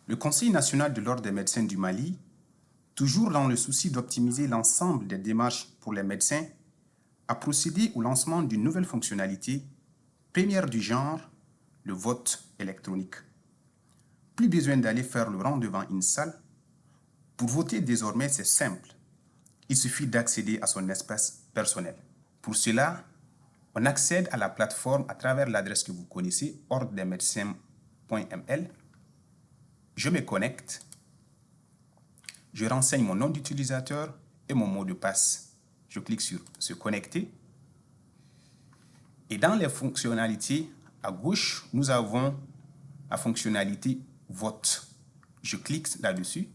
Le Conseil national de l'Ordre des médecins du Mali, toujours dans le souci d'optimiser l'ensemble des démarches pour les médecins, a procédé au lancement d'une nouvelle fonctionnalité, première du genre, le vote électronique. Plus besoin d'aller faire le rang devant une salle. Pour voter désormais, c'est simple. Il suffit d'accéder à son espace personnel. Pour cela, on accède à la plateforme à travers l'adresse que vous connaissez, ordredesmedecins.ml. Je me connecte. Je renseigne mon nom d'utilisateur et mon mot de passe. Je clique sur « Se connecter ». Et dans les fonctionnalités, à gauche, nous avons la fonctionnalité « Vote ». Je clique là-dessus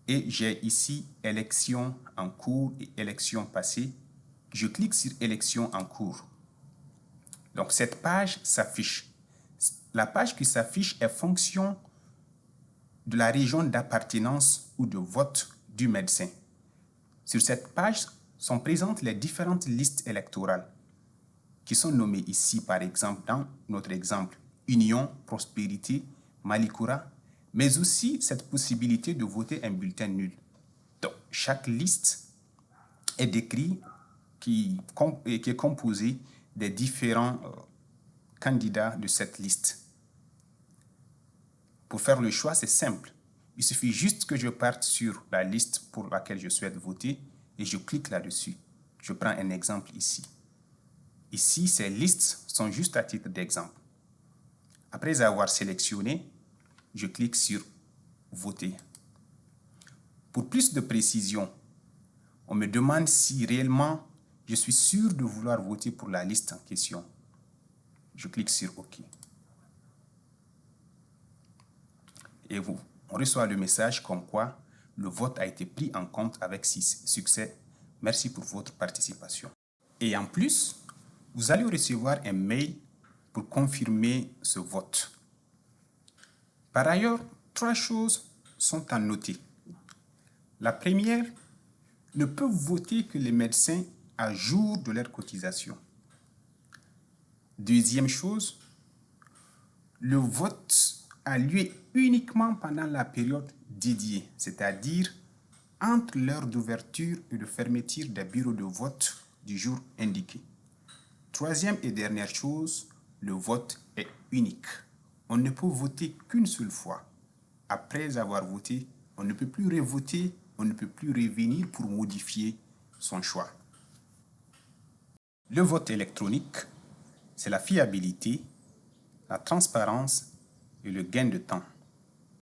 et j'ai ici « Élections en cours » et « Élections passées ». Je clique sur « Élections en cours ». Donc, cette page s'affiche. La page qui s'affiche est fonction de la région d'appartenance ou de vote du médecin. Sur cette page sont présentes les différentes listes électorales qui sont nommées ici, par exemple, dans notre exemple, Union, Prospérité, Malikoura, mais aussi cette possibilité de voter un bulletin nul. Donc, chaque liste est décrite qui est composée des différents candidats de cette liste. Pour faire le choix, c'est simple. Il suffit juste que je parte sur la liste pour laquelle je souhaite voter et je clique là-dessus. Je prends un exemple ici. Ici, ces listes sont juste à titre d'exemple. Après avoir sélectionné, je clique sur « Voter ». Pour plus de précision, on me demande si réellement je suis sûr de vouloir voter pour la liste en question. Je clique sur « OK ». Et on reçoit le message comme quoi le vote a été pris en compte avec succès. Merci pour votre participation. Et en plus, vous allez recevoir un mail pour confirmer ce vote. Par ailleurs, 3 choses sont à noter. La première, ne peuvent voter que les médecins à jour de leur cotisation. Deuxième chose, le vote a lieu uniquement pendant la période dédiée, c'est-à-dire entre l'heure d'ouverture et de fermeture des bureaux de vote du jour indiqué. Troisième et dernière chose, le vote est unique. On ne peut voter qu'une seule fois. Après avoir voté, on ne peut plus revoter, on ne peut plus revenir pour modifier son choix. Le vote électronique, c'est la fiabilité, la transparence et le gain de temps.